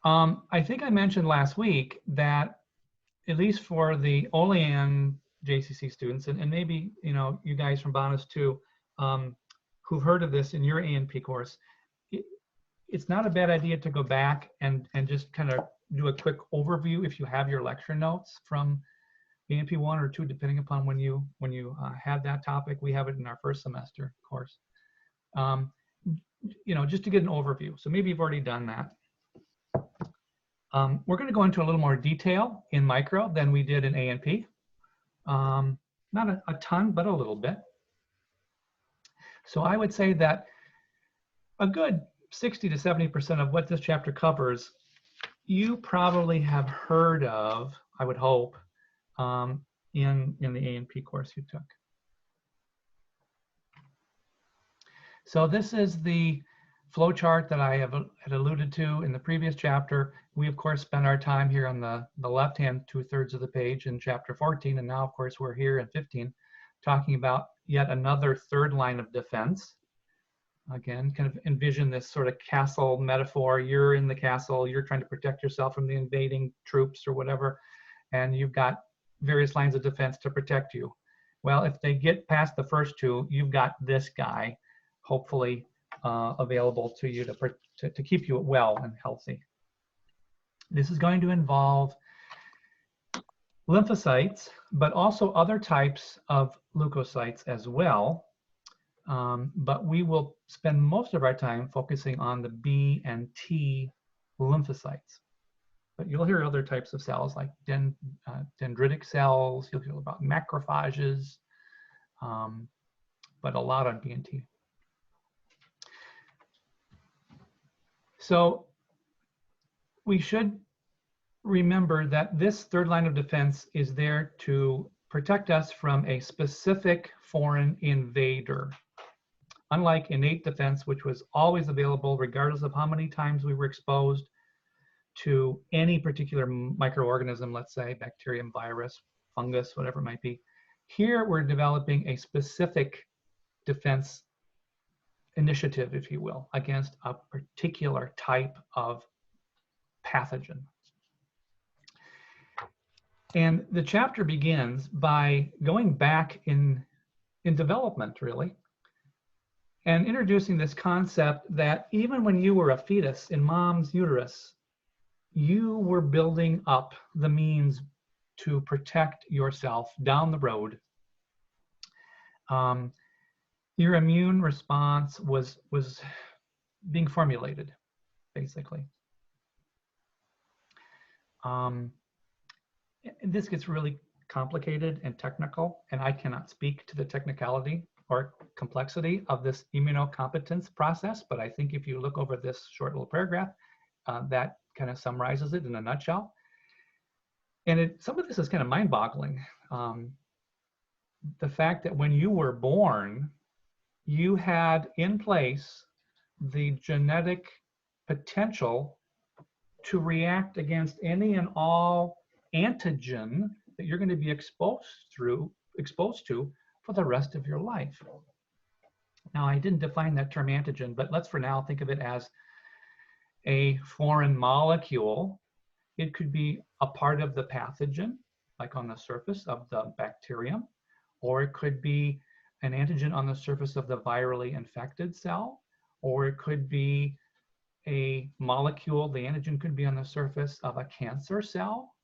I think I mentioned last week that at least for the Olean JCC students, and maybe you guys from Bonus too, who've heard of this in your A&P course, it's not a bad idea to go back and just kind of do a quick overview if you have your lecture notes from A&P 1 or 2, depending upon when you had that topic. We have it in our first semester course. Just to get an overview. So maybe you've already done that. We're going to go into a little more detail in micro than we did in A&P. Not a ton, but a little bit. So I would say that a good 60 to 70% of what this chapter covers, you probably have heard of, I would hope, in the A&P course you took. So this is the flow chart that I had alluded to in the previous chapter. We, of course, spent our time here on the left-hand 2/3 of the page in chapter 14, and now, of course, we're here in 15, talking about yet another third line of defense. Again, kind of envision this sort of castle metaphor. You're in the castle, you're trying to protect yourself from the invading troops or whatever, and you've got various lines of defense to protect you. Well, if they get past the first two, you've got this guy, hopefully, available to you to keep you well and healthy. This is going to involve lymphocytes, but also other types of leukocytes as well. But we will spend most of our time focusing on the B and T lymphocytes. But you'll hear other types of cells like dendritic cells, you'll hear about macrophages, but a lot on B and T. So we should remember that this third line of defense is there to protect us from a specific foreign invader. Unlike innate defense, which was always available regardless of how many times we were exposed to any particular microorganism, let's say bacterium, virus, fungus, whatever it might be. Here we're developing a specific defense initiative, if you will, against a particular type of pathogen. And the chapter begins by going back in development, really, and introducing this concept that even when you were a fetus in mom's uterus, you were building up the means to protect yourself down the road. Your immune response was being formulated, basically. This gets really complicated and technical, and I cannot speak to the technicality or complexity of this immunocompetence process, but I think if you look over this short little paragraph, that kind of summarizes it in a nutshell. And some of this is kind of mind-boggling. The fact that when you were born, you had in place the genetic potential to react against any and all antigen that you're going to be exposed to for the rest of your life. Now, I didn't define that term antigen, but let's for now think of it as a foreign molecule. It could be a part of the pathogen, like on the surface of the bacterium, or it could be an antigen on the surface of the virally infected cell, or it could be a molecule, the antigen could be on the surface of a cancer cell.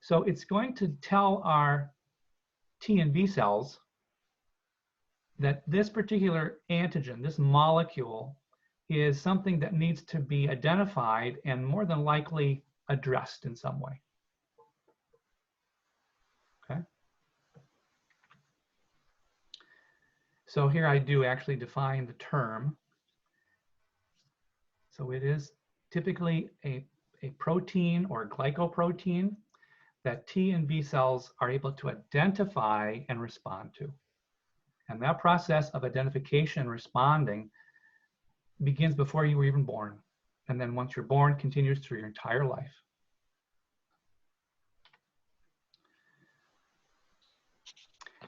So it's going to tell our T and B cells that this particular antigen, this molecule, is something that needs to be identified and more than likely addressed in some way. Okay. So here I do actually define the term. So it is typically a protein or glycoprotein that T and B cells are able to identify and respond to. And that process of identification and responding begins before you were even born. And then once you're born, continues through your entire life.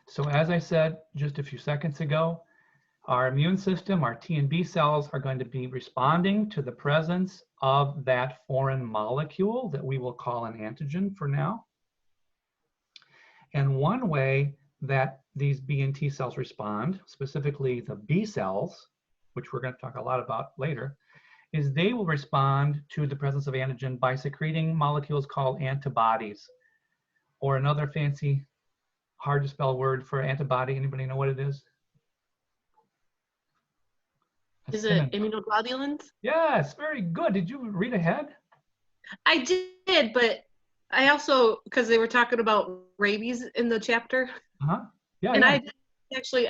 So as I said just a few seconds ago, Our immune system, our T and B cells, are going to be responding to the presence of that foreign molecule that we will call an antigen for now. And one way that these B and T cells respond, specifically the B cells, which we're going to talk a lot about later, is they will respond to the presence of antigen by secreting molecules called antibodies, or another fancy, hard to spell word for antibody. Anybody know what it is? Is it immunoglobulins? Yes, very good. Did you read ahead? I did, but I also, because they were talking about rabies in the chapter. Uh-huh. Yeah, and yeah.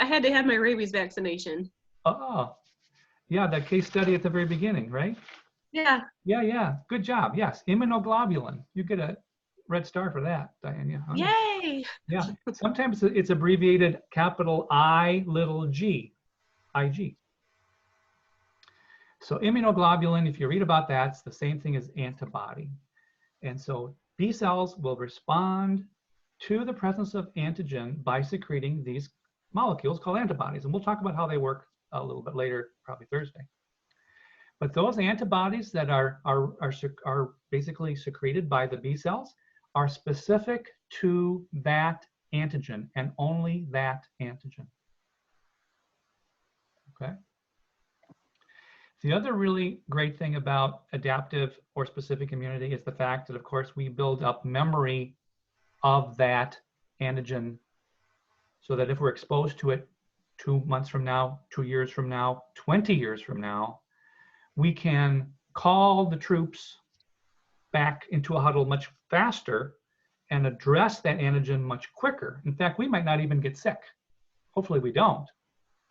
I had to have my rabies vaccination. Oh, yeah, that case study at the very beginning, right? Yeah. Yeah, yeah. Good job. Yes, immunoglobulin. You get a red star for that, Diane. Yeah. Yay! Yeah. Sometimes it's abbreviated capital I, little g, IG. So immunoglobulin, if you read about that, it's the same thing as antibody. And so B cells will respond to the presence of antigen by secreting these molecules called antibodies. And we'll talk about how they work a little bit later, probably Thursday. But those antibodies that are basically secreted by the B cells are specific to that antigen and only that antigen. Okay. The other really great thing about adaptive or specific immunity is the fact that, of course, we build up memory of that antigen so that if we're exposed to it 2 months from now, 2 years from now, 20 years from now, we can call the troops back into a huddle much faster and address that antigen much quicker. In fact, we might not even get sick. Hopefully we don't.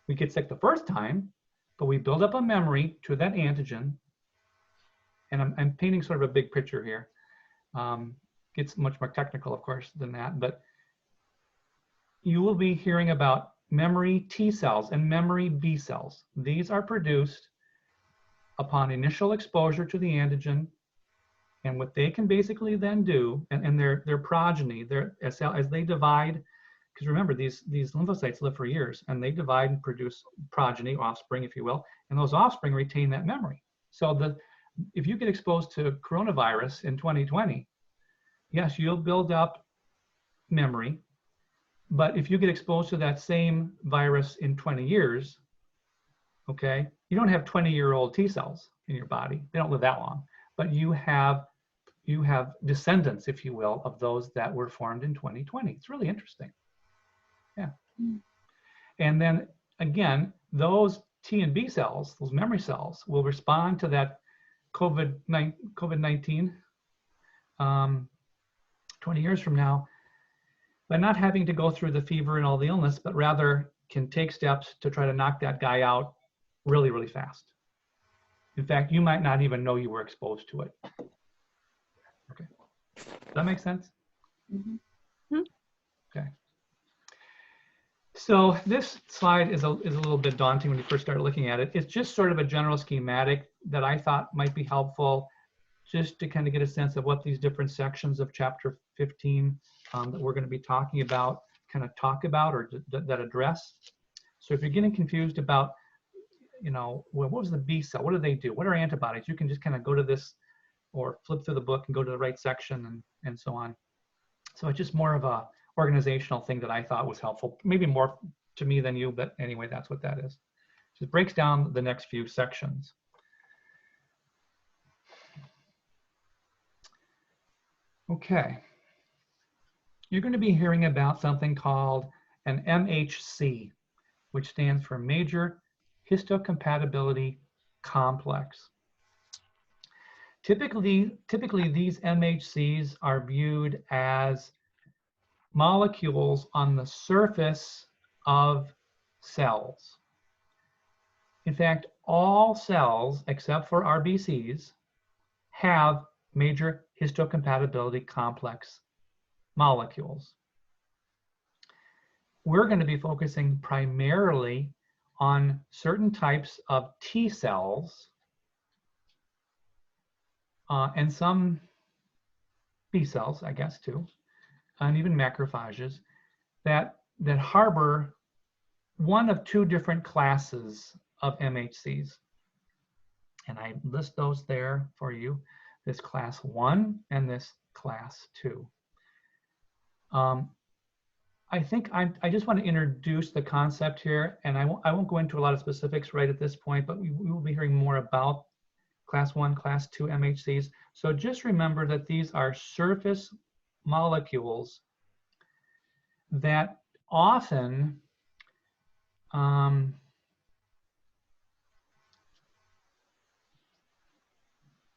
We get sick the first time, but we build up a memory to that antigen. And I'm painting sort of a big picture here. It's much more technical, of course, than that, but you will be hearing about memory T cells and memory B cells. These are produced upon initial exposure to the antigen, and what they can basically then do, and their progeny, as they divide, because remember, these lymphocytes live for years, and they divide and produce progeny, offspring, if you will, and those offspring retain that memory. So if you get exposed to coronavirus in 2020, yes, you'll build up memory, but if you get exposed to that same virus in 20 years, okay, you don't have 20-year-old T cells in your body. They don't live that long, but you have descendants, if you will, of those that were formed in 2020. It's really interesting. Yeah. And then again, those T and B cells, those memory cells, will respond to that COVID-19 20 years from now by not having to go through the fever and all the illness, but rather can take steps to try to knock that guy out really, really fast. In fact, you might not even know you were exposed to it. Okay. Does that make sense? Mm-hmm. Okay. So this slide is a little bit daunting when you first start looking at it. It's just sort of a general schematic that I thought might be helpful just to kind of get a sense of what these different sections of chapter 15 that we're going to be talking about kind of talk about or that address. So if you're getting confused about, you know, what was the B cell? What do they do? What are antibodies? You can just kind of go to this or flip through the book and go to the right section and so on. So it's just more of a organizational thing that I thought was helpful, maybe more to me than you, but anyway, that's what that is. So it breaks down the next few sections. Okay. You're going to be hearing about something called an MHC, which stands for Major Histocompatibility Complex. Typically these MHCs are viewed as molecules on the surface of cells. In fact, all cells except for RBCs have major histocompatibility complex molecules. We're going to be focusing primarily on certain types of T cells and some B cells, I guess, too, and even macrophages that harbor one of two different classes of MHCs. And I list those there for you, this class 1 and this class 2. I think I just want to introduce the concept here, and I won't go into a lot of specifics right at this point, but we will be hearing more about class 1, class 2 MHCs. So just remember that these are surface molecules that often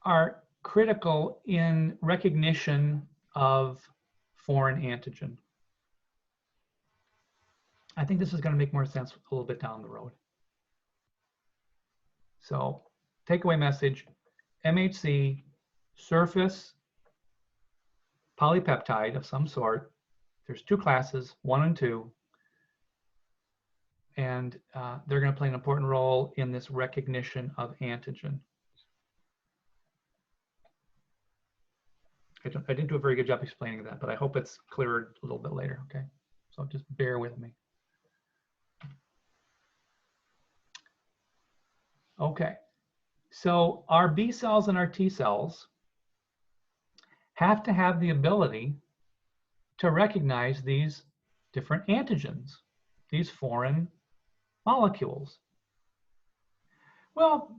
are critical in recognition of foreign antigen. I think this is going to make more sense a little bit down the road. So takeaway message, MHC, surface polypeptide of some sort. There's two classes, 1 and 2. And they're going to play an important role in this recognition of antigen. I didn't do a very good job explaining that, but I hope it's clearer a little bit later, okay? So just bear with me. Okay, so our B cells and our T cells have to have the ability to recognize these different antigens, these foreign molecules. Well,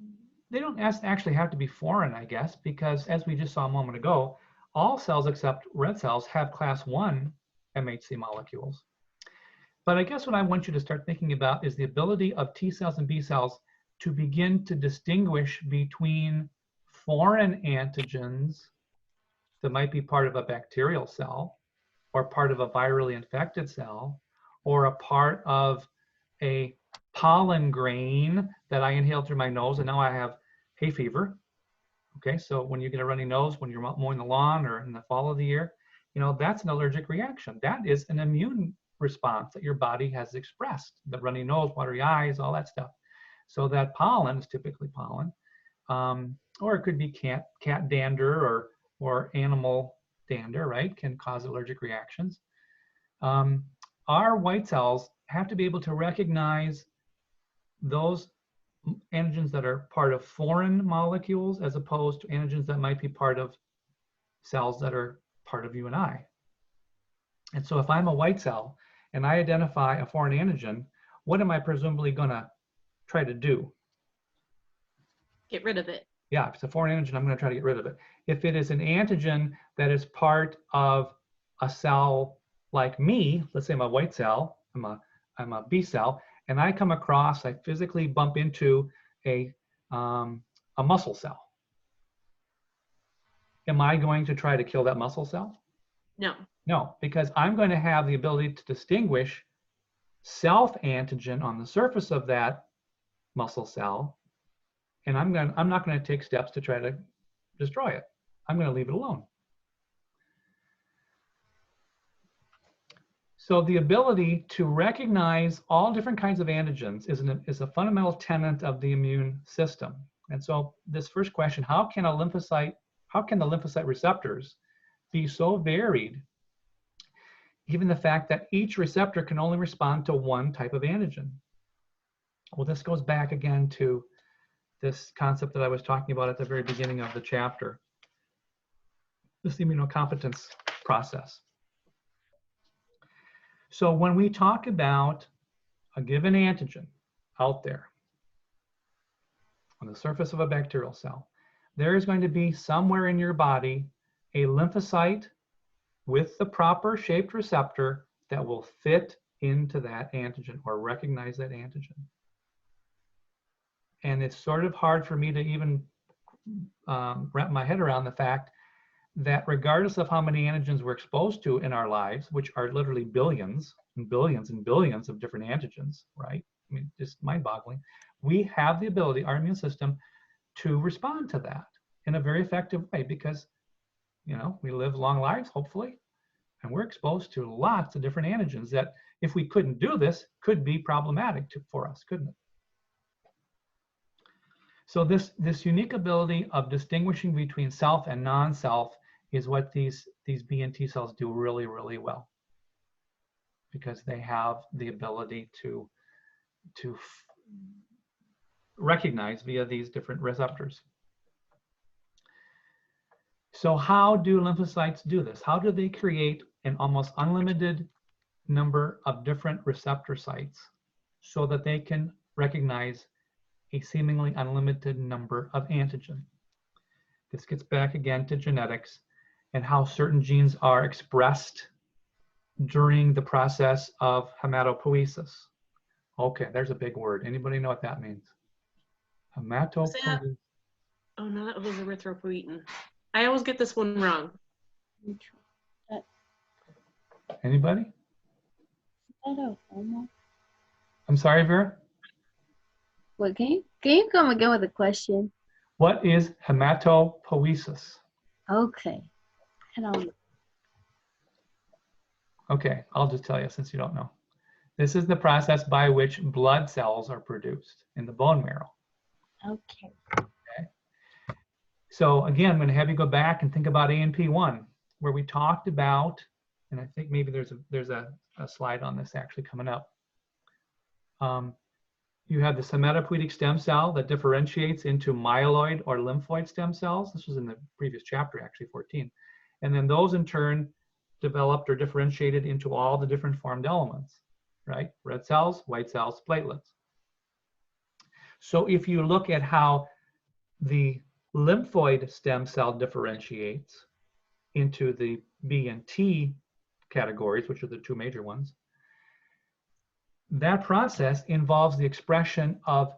they don't actually have to be foreign, I guess, because as we just saw a moment ago, all cells except red cells have class 1 MHC molecules. But I guess what I want you to start thinking about is the ability of T cells and B cells to begin to distinguish between foreign antigens that might be part of a bacterial cell, or part of a virally infected cell, or a part of a pollen grain that I inhaled through my nose and now I have hay fever. Okay, so when you get a runny nose, when you're mowing the lawn or in the fall of the year, you know, that's an allergic reaction. That is an immune response that your body has expressed. The runny nose, watery eyes, all that stuff. So that pollen is typically pollen, or it could be cat dander or animal dander, right? Can cause allergic reactions. Our white cells have to be able to recognize those antigens that are part of foreign molecules as opposed to antigens that might be part of cells that are part of you and I. And so if I'm a white cell and I identify a foreign antigen, what am I presumably going to try to do? Get rid of it. Yeah, if it's a foreign antigen, I'm going to try to get rid of it. If it is an antigen that is part of a cell like me, let's say I'm a white cell, I'm a B cell, and I come across, I physically bump into a muscle cell. Am I going to try to kill that muscle cell? No. No, because I'm going to have the ability to distinguish self-antigen on the surface of that muscle cell, and I'm not going to take steps to try to destroy it. I'm going to leave it alone. So the ability to recognize all different kinds of antigens is a fundamental tenet of the immune system. And so this first question, how can the lymphocyte receptors be so varied, given the fact that each receptor can only respond to one type of antigen? Well, this goes back again to this concept that I was talking about at the very beginning of the chapter, this immunocompetence process. So when we talk about a given antigen out there on the surface of a bacterial cell, there is going to be somewhere in your body a lymphocyte with the proper shaped receptor that will fit into that antigen or recognize that antigen. And it's sort of hard for me to even wrap my head around the fact that regardless of how many antigens we're exposed to in our lives, which are literally billions and billions and billions of different antigens, right? I mean, just mind-boggling. We have the ability, our immune system, to respond to that in a very effective way because, you know, we live long lives, hopefully, and we're exposed to lots of different antigens that, if we couldn't do this, could be problematic for us, couldn't it? So this unique ability of distinguishing between self and non-self is what these B and T cells do really, really well, because they have the ability to recognize via these different receptors. So how do lymphocytes do this? How do they create an almost unlimited number of different receptor sites so that they can recognize a seemingly unlimited number of antigen? This gets back again to genetics and how certain genes are expressed during the process of hematopoiesis. Okay, there's a big word. Anybody know what that means? Hematopoiesis. Oh no, that was erythropoietin. I always get this one wrong. Anybody? I don't know. I'm sorry, Vera? What, can you come again with a question? What is hematopoiesis? Okay. I don't know. Okay, I'll just tell you since you don't know. This is the process by which blood cells are produced in the bone marrow. Okay. So again, I'm going to have you go back and think about ANP1, where we talked about, and I think maybe there's a slide on this actually coming up. You have the hematopoietic stem cell that differentiates into myeloid or lymphoid stem cells. This was in the previous chapter, actually 14. And then those in turn developed or differentiated into all the different formed elements, right? Red cells, white cells, platelets. So if you look at how the lymphoid stem cell differentiates into the B and T categories, which are the two major ones, that process involves the expression of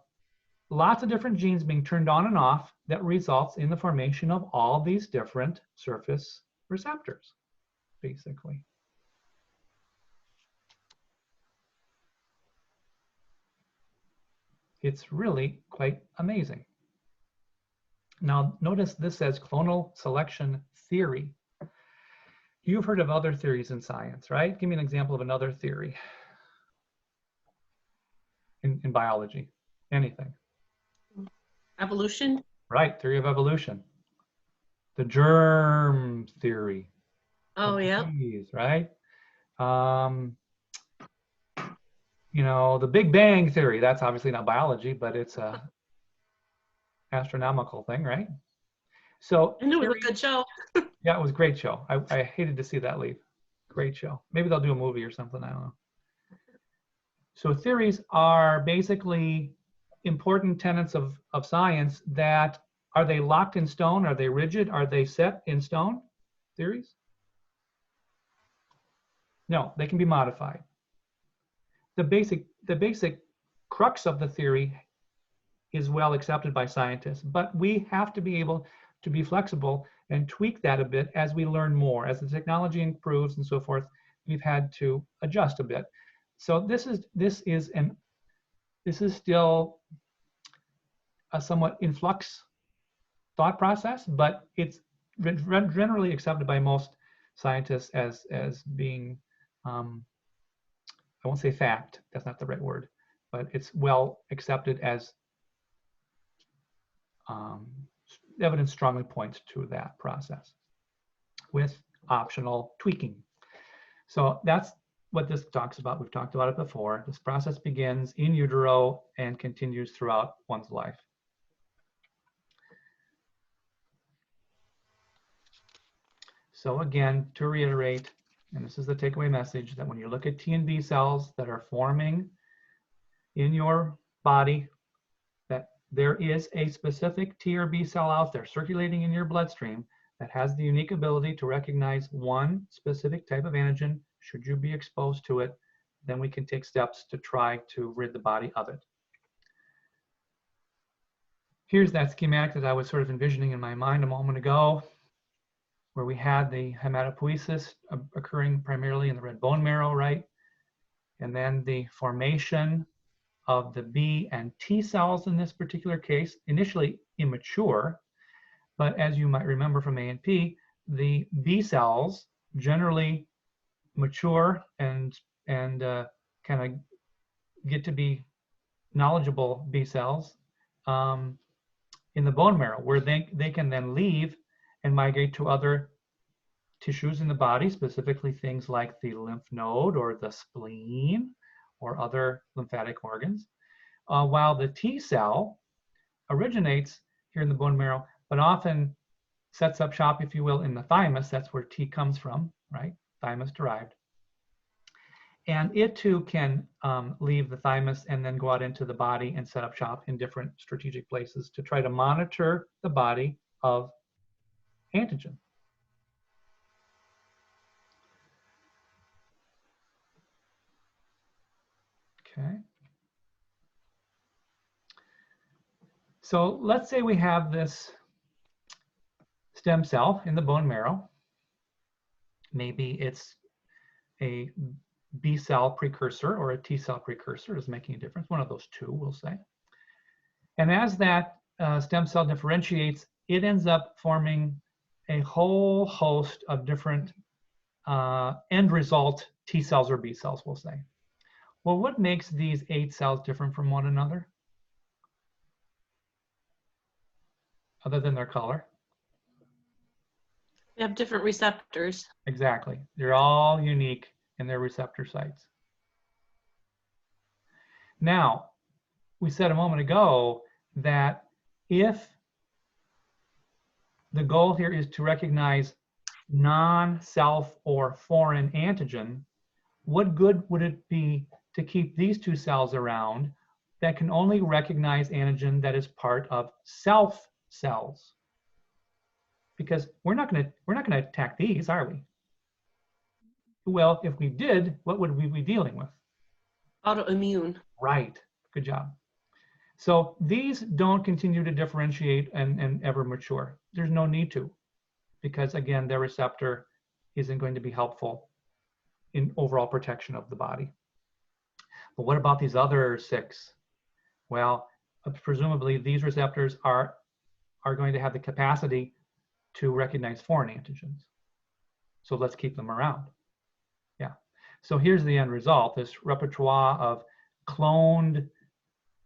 lots of different genes being turned on and off that results in the formation of all these different surface receptors, basically. It's really quite amazing. Now, notice this says clonal selection theory. You've heard of other theories in science, right? Give me an example of another theory in biology, anything. Evolution? Right, theory of evolution. The germ theory. Oh, yeah. Right? You know, the Big Bang theory, that's obviously not biology, but it's a astronomical thing, right? So I knew it was a good show. yeah, it was a great show. I hated to see that leave. Great show. Maybe they'll do a movie or something, I don't know. So theories are basically important tenets of science that, are they locked in stone? Are they rigid? Are they set in stone? Theories? No, they can be modified. The basic crux of the theory is well accepted by scientists, but we have to be able to be flexible and tweak that a bit as we learn more. As the technology improves and so forth, we've had to adjust a bit. So this is still a somewhat in flux thought process, but it's generally accepted by most scientists as being, I won't say fact, that's not the right word, but it's well accepted as evidence strongly points to that process with optional tweaking. So that's what this talks about. We've talked about it before. This process begins in utero and continues throughout one's life. So again, to reiterate, and this is the takeaway message, that when you look at T and B cells that are forming in your body, that there is a specific T or B cell out there circulating in your bloodstream that has the unique ability to recognize one specific type of antigen. Should you be exposed to it, then we can take steps to try to rid the body of it. Here's that schematic that I was sort of envisioning in my mind a moment ago, where we had the hematopoiesis occurring primarily in the red bone marrow, right? And then the formation of the B and T cells in this particular case, initially immature, but as you might remember from ANP, the B cells generally mature and kind of get to be knowledgeable B cells in the bone marrow, where they can then leave and migrate to other tissues in the body, specifically things like the lymph node or the spleen or other lymphatic organs. while the T cell originates here in the bone marrow, but often sets up shop, if you will, in the thymus. That's where T comes from, right? Thymus derived. And it too can leave the thymus and then go out into the body and set up shop in different strategic places to try to monitor the body of antigen. Okay. So let's say we have this stem cell in the bone marrow. Maybe it's a B cell precursor or a T cell precursor, is making a difference. One of those two, we'll say. And as that stem cell differentiates, it ends up forming a whole host of different end result T cells or B cells, we'll say. Well, what makes these 8 cells different from one another? Other than their color? They have different receptors. Exactly. They're all unique in their receptor sites. Now, we said a moment ago that if the goal here is to recognize non-self or foreign antigen, what good would it be to keep these 2 cells around that can only recognize antigen that is part of self cells? Because we're not going to attack these, are we? Well, if we did, what would we be dealing with? Autoimmune. Right. Good job. So these don't continue to differentiate and ever mature. There's no need to, because again, their receptor isn't going to be helpful in overall protection of the body. But what about these other 6? Well, presumably these receptors are going to have the capacity to recognize foreign antigens. So let's keep them around. Yeah. So here's the end result, this repertoire of cloned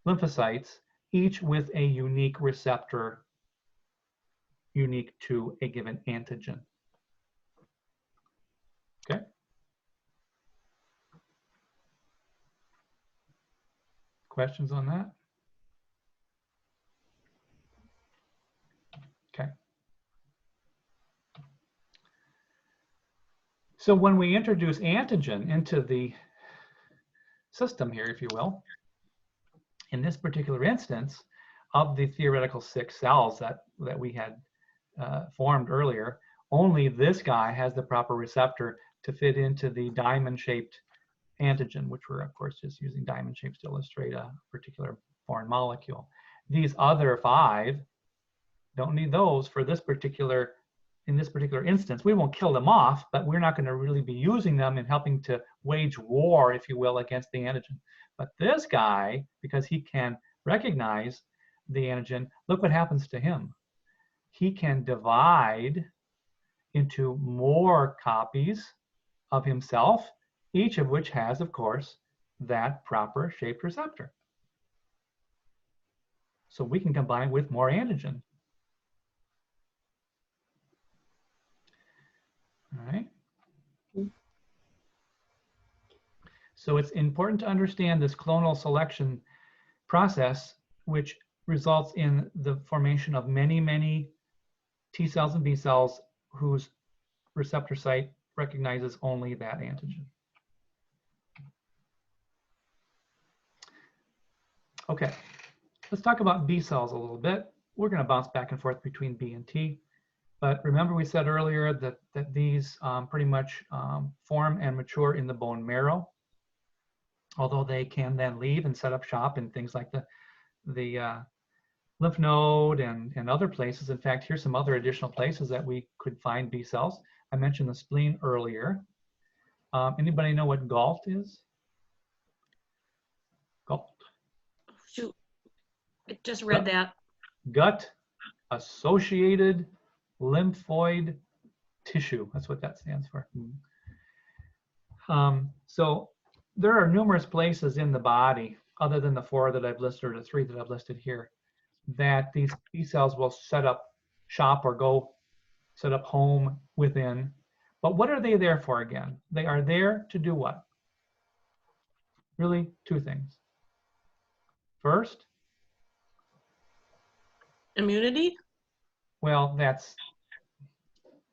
lymphocytes, each with a unique receptor unique to a given antigen. Okay. Questions on that? Okay. So when we introduce antigen into the system here, if you will, in this particular instance of the theoretical 6 cells that we had formed earlier, only this guy has the proper receptor to fit into the diamond-shaped antigen, which we're of course just using diamond shapes to illustrate a particular foreign molecule. These other 5 don't need those for this particular, in this particular instance. We won't kill them off, but we're not going to really be using them in helping to wage war, if you will, against the antigen. But this guy, because he can recognize the antigen, look what happens to him. He can divide into more copies of himself, each of which has, of course, that proper shaped receptor. So we can combine with more antigen. All right. So it's important to understand this clonal selection process, which results in the formation of many, many T cells and B cells whose receptor site recognizes only that antigen. Okay, let's talk about B cells a little bit. We're going to bounce back and forth between B and T. But remember we said earlier that these pretty much form and mature in the bone marrow, although they can then leave and set up shop in things like the lymph node and other places. In fact, here's some other additional places that we could find B cells. I mentioned the spleen earlier. Anybody know what GALT is? GALT. Shoot, I just read that. Gut associated lymphoid tissue. That's what that stands for. So there are numerous places in the body, other than the 4 that I've listed, or the 3 that I've listed here, that these B cells will set up shop or go set up home within. But what are they there for again? They are there to do what? Really 2 things. First, Immunity? well, that's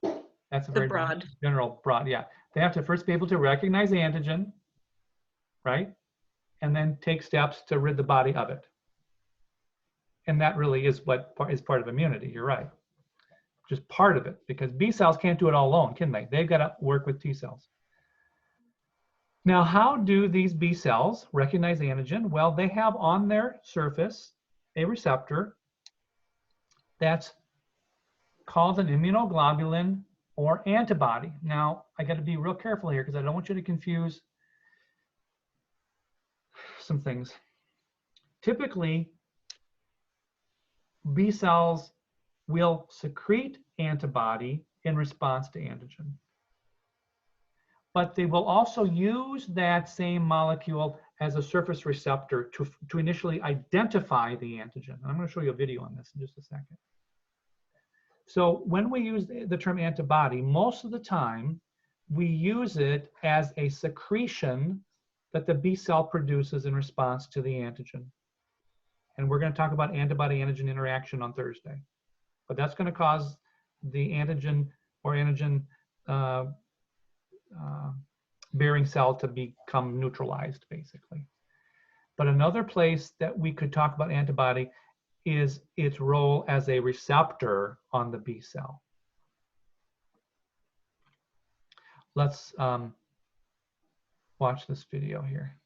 a The very broad. general, broad, yeah. They have to first be able to recognize the antigen, right? And then take steps to rid the body of it. And that really is what is part of immunity, you're right. Just part of it, because B cells can't do it all alone, can they? They've got to work with T cells. Now, how do these B cells recognize antigen? Well, they have on their surface a receptor that's called an immunoglobulin or antibody. Now, I got to be real careful here because I don't want you to confuse some things. Typically, B cells will secrete antibody in response to antigen. But they will also use that same molecule as a surface receptor to initially identify the antigen. And I'm going to show you a video on this in just a second. So when we use the term antibody, most of the time we use it as a secretion that the B cell produces in response to the antigen. And we're going to talk about antibody-antigen interaction on Thursday. But that's going to cause the antigen or antigen bearing cell to become neutralized, basically. But another place that we could talk about antibody is its role as a receptor on the B cell. Let's watch this video here.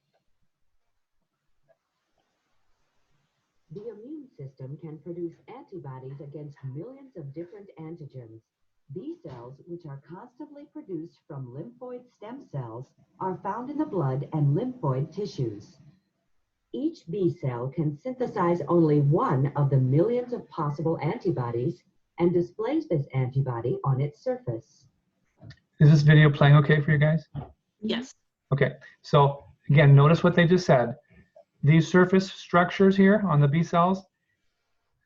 The immune system can produce antibodies against millions of different antigens. B cells, which are constantly produced from lymphoid stem cells, are found in the blood and lymphoid tissues. Each B cell can synthesize only one of the millions of possible antibodies and displays this antibody on its surface. Is this video playing okay for you guys? Yes. Okay, so again, notice what they just said. These surface structures here on the B cells,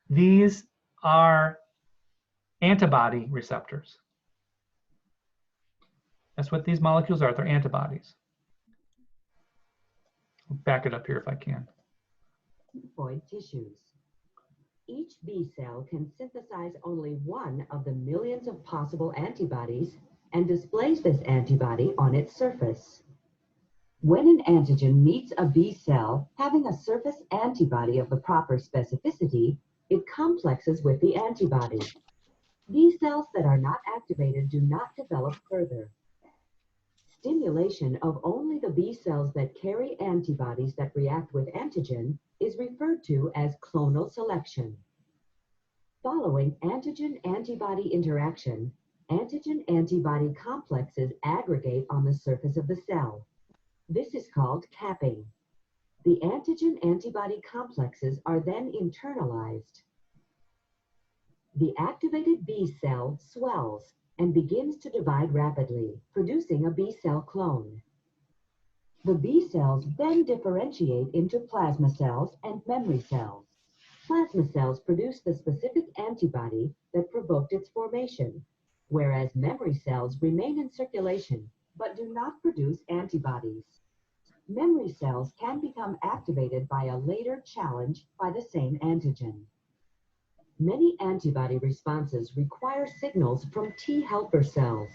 these are antibody receptors. That's what these molecules are, they're antibodies. I'll back it up here if I can. Lymphoid tissues. Each B cell can synthesize only one of the millions of possible antibodies and displays this antibody on its surface. When an antigen meets a B cell having a surface antibody of the proper specificity, it complexes with the antibody. B cells that are not activated do not develop further. Stimulation of only the B cells that carry antibodies that react with antigen is referred to as clonal selection. Following antigen-antibody interaction, antigen-antibody complexes aggregate on the surface of the cell. This is called capping. The antigen-antibody complexes are then internalized. The activated B cell swells and begins to divide rapidly, producing a B cell clone. The B cells then differentiate into plasma cells and memory cells. Plasma cells produce the specific antibody that provoked its formation, whereas memory cells remain in circulation but do not produce antibodies. Memory cells can become activated by a later challenge by the same antigen. Many antibody responses require signals from T helper cells.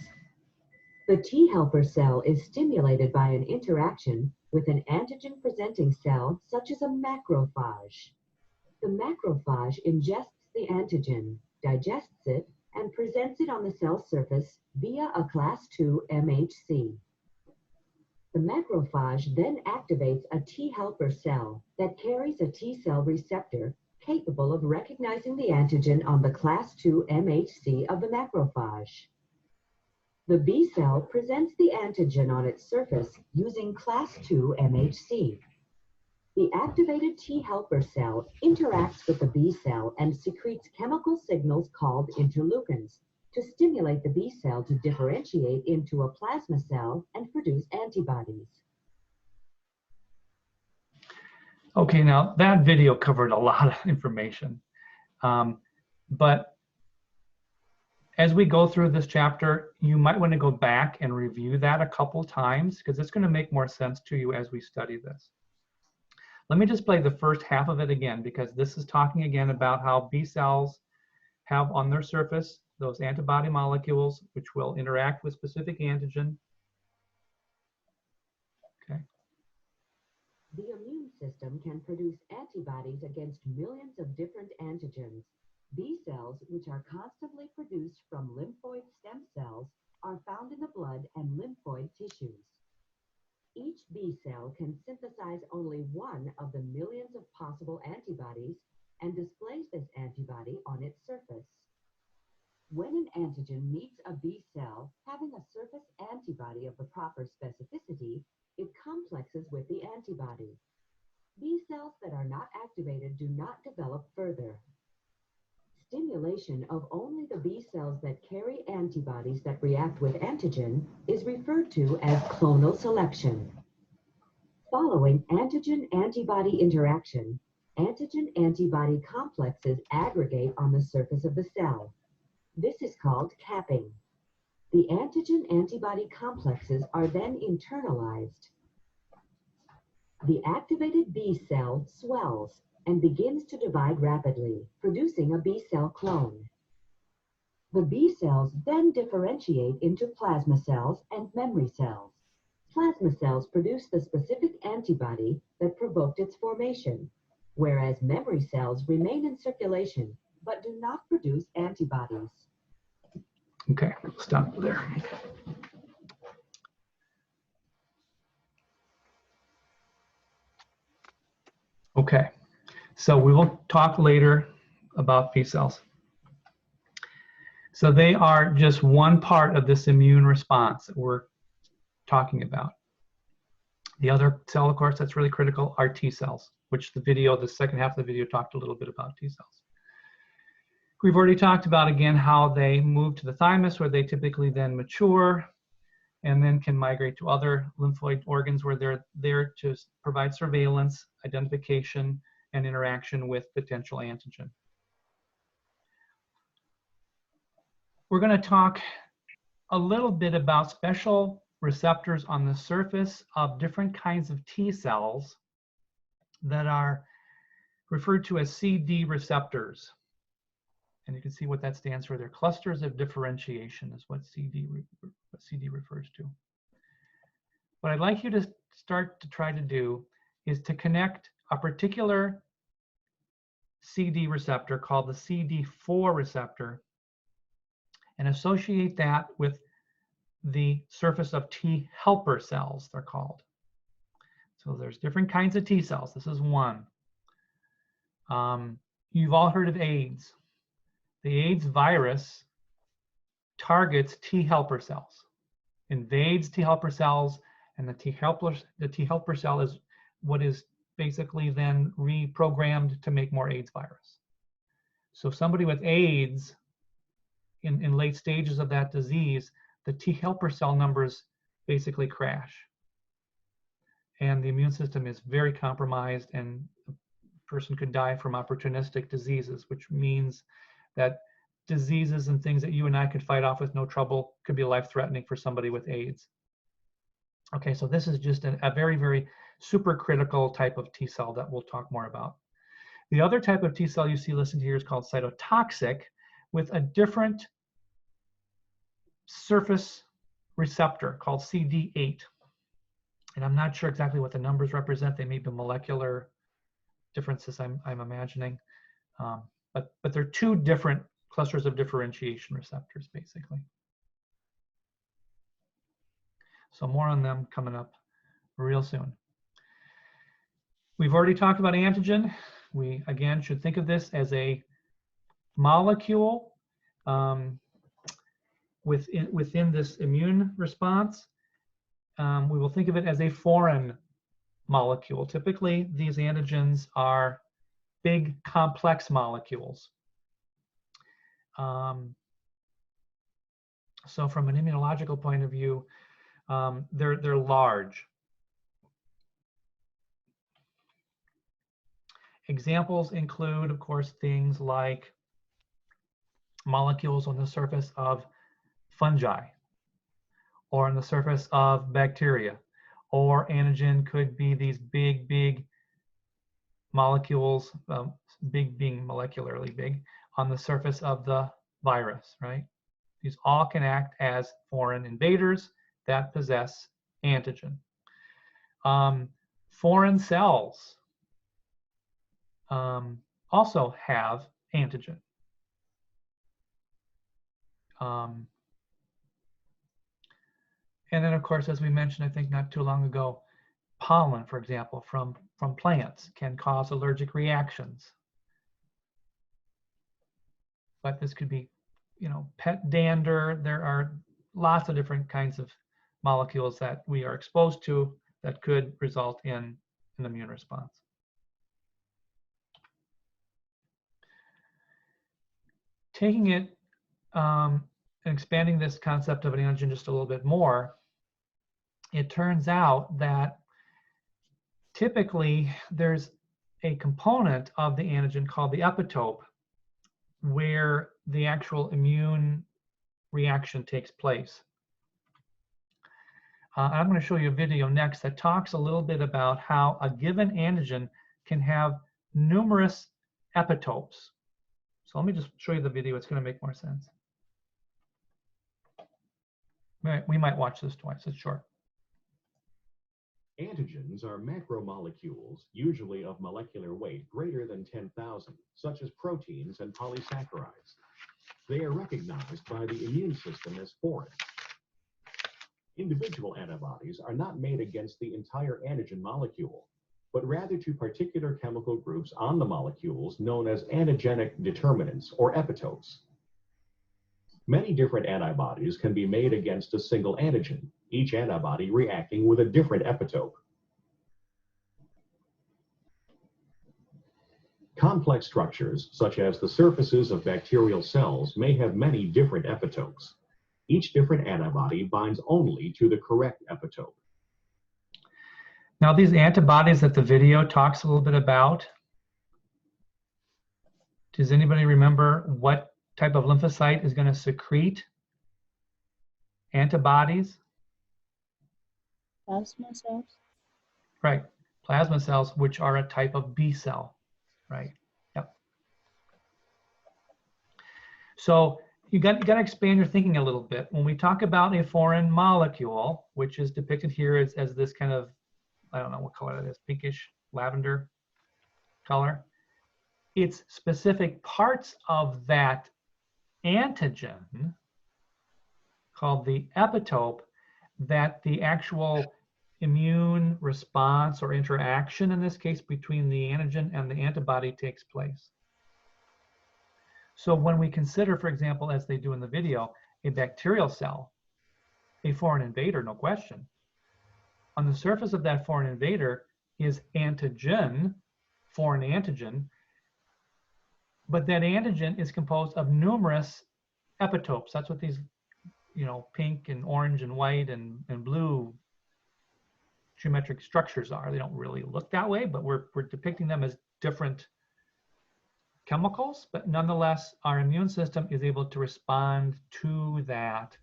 The T helper cell is stimulated by an interaction with an antigen-presenting cell such as a macrophage. The macrophage ingests the antigen, digests it, and presents it on the cell surface via a class II MHC. The macrophage then activates a T helper cell that carries a T cell receptor capable of recognizing the antigen on the class II MHC of the macrophage. The B cell presents the antigen on its surface using class II MHC. The activated T helper cell interacts with the B cell and secretes chemical signals called interleukins to stimulate the B cell to differentiate into a plasma cell and produce antibodies. Okay, now that video covered a lot of information. But as we go through this chapter, you might want to go back and review that a couple times because it's going to make more sense to you as we study this. Let me just play the first half of it again, because this is talking again about how B cells have on their surface those antibody molecules which will interact with specific antigen. Okay. The immune system can produce antibodies against millions of different antigens. B cells, which are constantly produced from lymphoid stem cells, are found in the blood and lymphoid tissues. Each B cell can synthesize only one of the millions of possible antibodies and displays this antibody on its surface. When an antigen meets a B cell having a surface antibody of the proper specificity, it complexes with the antibody. B cells that are not activated do not develop further. Stimulation of only the B cells that carry antibodies that react with antigen is referred to as clonal selection. Following antigen-antibody interaction, antigen-antibody complexes aggregate on the surface of the cell. This is called capping. The antigen-antibody complexes are then internalized. The activated B cell swells and begins to divide rapidly, producing a B cell clone. The B cells then differentiate into plasma cells and memory cells. Plasma cells produce the specific antibody that provoked its formation, whereas memory cells remain in circulation but do not produce antibodies. Okay, stop there. Okay, so we will talk later about B cells. So they are just one part of this immune response that we're talking about. The other cell, of course, that's really critical are T cells, which the second half of the video talked a little bit about T cells. We've already talked about, again, how they move to the thymus, where they typically then mature, and then can migrate to other lymphoid organs where they're there to provide surveillance, identification, and interaction with potential antigen. We're going to talk a little bit about special receptors on the surface of different kinds of T cells that are referred to as CD receptors. And you can see what that stands for. They're clusters of differentiation is what CD refers to. What I'd like you to start to try to do is to connect a particular CD receptor called the CD4 receptor and associate that with the surface of T helper cells, they're called. So there's different kinds of T cells. This is one. You've all heard of AIDS. The AIDS virus targets T helper cells, invades T helper cells, and the T helper cell is what is basically then reprogrammed to make more AIDS virus. So somebody with AIDS in late stages of that disease, the T helper cell numbers basically crash. And the immune system is very compromised, and a person could die from opportunistic diseases, which means that diseases and things that you and I could fight off with no trouble could be life-threatening for somebody with AIDS. Okay, so this is just a very, very super critical type of T cell that we'll talk more about. The other type of T cell you see listed here is called cytotoxic, with a different surface receptor called CD8. And I'm not sure exactly what the numbers represent. They may be molecular differences, I'm imagining. But they're two different clusters of differentiation receptors, basically. So more on them coming up real soon. We've already talked about antigen. We, again, should think of this as a molecule within this immune response. We will think of it as a foreign molecule. Typically, these antigens are big, complex molecules. So from an immunological point of view, they're large. Examples include, of course, things like molecules on the surface of fungi, or on the surface of bacteria, or antigen could be these big molecules, big being molecularly big, on the surface of the virus, right? These all can act as foreign invaders that possess antigen. Foreign cells also have antigen. And then, of course, as we mentioned, I think not too long ago, pollen, for example, from plants can cause allergic reactions. But this could be, you know, pet dander. There are lots of different kinds of molecules that we are exposed to that could result in an immune response. Taking it and expanding this concept of an antigen just a little bit more, it turns out that typically there's a component of the antigen called the epitope where the actual immune reaction takes place. I'm going to show you a video next that talks a little bit about how a given antigen can have numerous epitopes. So let me just show you the video. It's going to make more sense. We might watch this twice. It's short. Antigens are macromolecules, usually of molecular weight greater than 10,000, such as proteins and polysaccharides. They are recognized by the immune system as foreign. Individual antibodies are not made against the entire antigen molecule, but rather to particular chemical groups on the molecules known as antigenic determinants or epitopes. Many different antibodies can be made against a single antigen, each antibody reacting with a different epitope. Complex structures, such as the surfaces of bacterial cells, may have many different epitopes. Each different antibody binds only to the correct epitope. Now, these antibodies that the video talks a little bit about, does anybody remember what type of lymphocyte is going to secrete antibodies? Plasma cells. Right, plasma cells, which are a type of B cell, right? Yep. So you got to expand your thinking a little bit. When we talk about a foreign molecule, which is depicted here as this kind of, I don't know what color that is, pinkish lavender color, it's specific parts of that antigen called the epitope that the actual immune response or interaction, in this case between the antigen and the antibody, takes place. So when we consider, for example, as they do in the video, a bacterial cell, a foreign invader, no question, on the surface of that foreign invader is antigen, foreign antigen, but that antigen is composed of numerous epitopes. That's what these, you know, pink and orange and white and blue geometric structures are. They don't really look that way, but we're depicting them as different chemicals, but nonetheless, our immune system is able to respond to that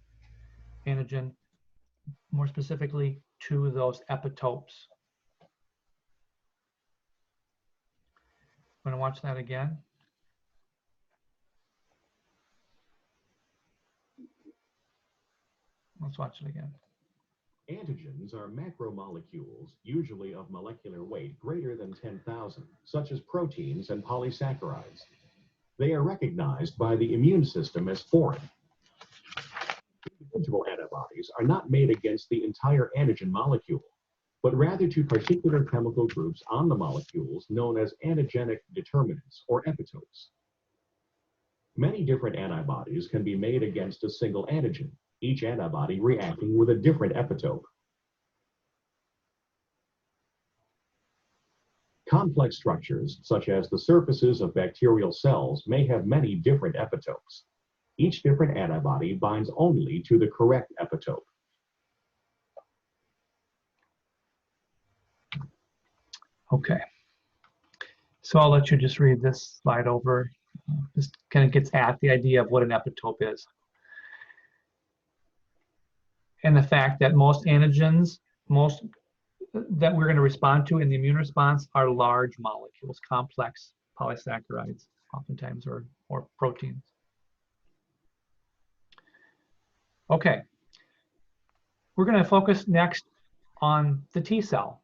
antigen, more specifically to those epitopes. Want to watch that again? Let's watch it again. Antigens are macromolecules, usually of molecular weight greater than 10,000, such as proteins and polysaccharides. They are recognized by the immune system as foreign. Individual antibodies are not made against the entire antigen molecule, but rather to particular chemical groups on the molecules known as antigenic determinants or epitopes. Many different antibodies can be made against a single antigen, each antibody reacting with a different epitope. Complex structures, such as the surfaces of bacterial cells, may have many different epitopes. Each different antibody binds only to the correct epitope. Okay. So I'll let you just read this slide over. This kind of gets at the idea of what an epitope is. And the fact that most antigens, most that we're going to respond to in the immune response are large molecules, complex polysaccharides, oftentimes, or proteins. Okay, we're going to focus next on the T cell.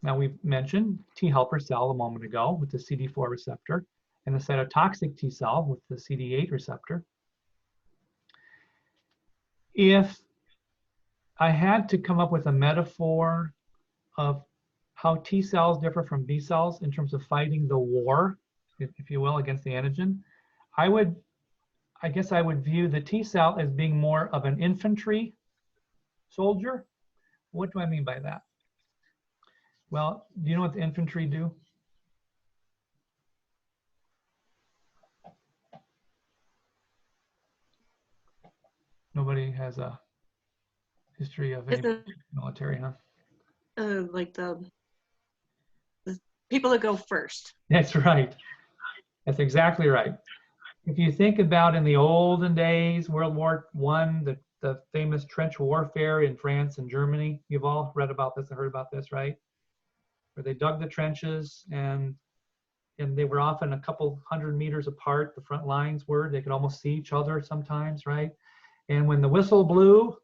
Now, we mentioned T helper cell a moment ago with the CD4 receptor, and the cytotoxic T cell with the CD8 receptor. If I had to come up with a metaphor of how T cells differ from B cells in terms of fighting the war, if you will, against the antigen, I guess I would view the T cell as being more of an infantry soldier. What do I mean by that? Well, do you know what the infantry do? Nobody has a history of any military, huh? Like the people that go first. That's right. That's exactly right. If you think about in the olden days, World War I, the famous trench warfare in France and Germany, you've all read about this and heard about this, right? Where they dug the trenches and they were often a couple hundred meters apart, the front lines were. They could almost see each other sometimes, right? And when the whistle blew,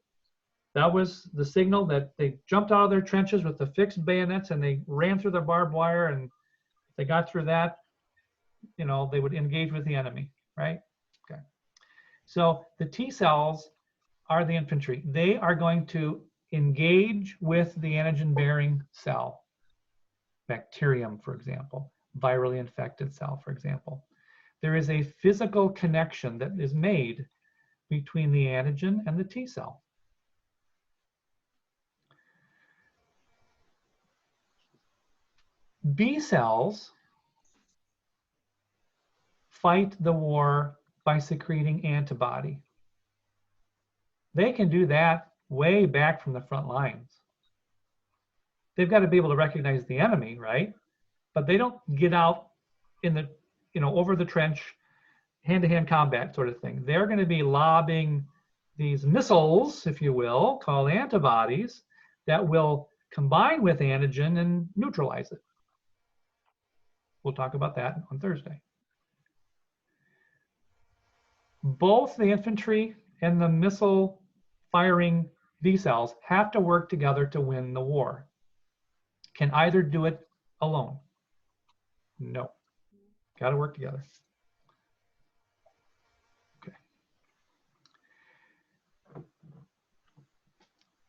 that was the signal that they jumped out of their trenches with the fixed bayonets and they ran through the barbed wire, and if they got through that, you know, they would engage with the enemy, right? Okay. So the T cells are the infantry. They are going to engage with the antigen-bearing cell, bacterium, for example, virally infected cell, for example. There is a physical connection that is made between the antigen and the T cell. B cells fight the war by secreting antibody. They can do that way back from the front lines. They've got to be able to recognize the enemy, right? But they don't get out in the, you know, over the trench, hand-to-hand combat sort of thing. They're going to be lobbing these missiles, if you will, called antibodies, that will combine with antigen and neutralize it. We'll talk about that on Thursday. Both the infantry and the missile firing B cells have to work together to win the war. Can either do it alone? No. Got to work together. Okay.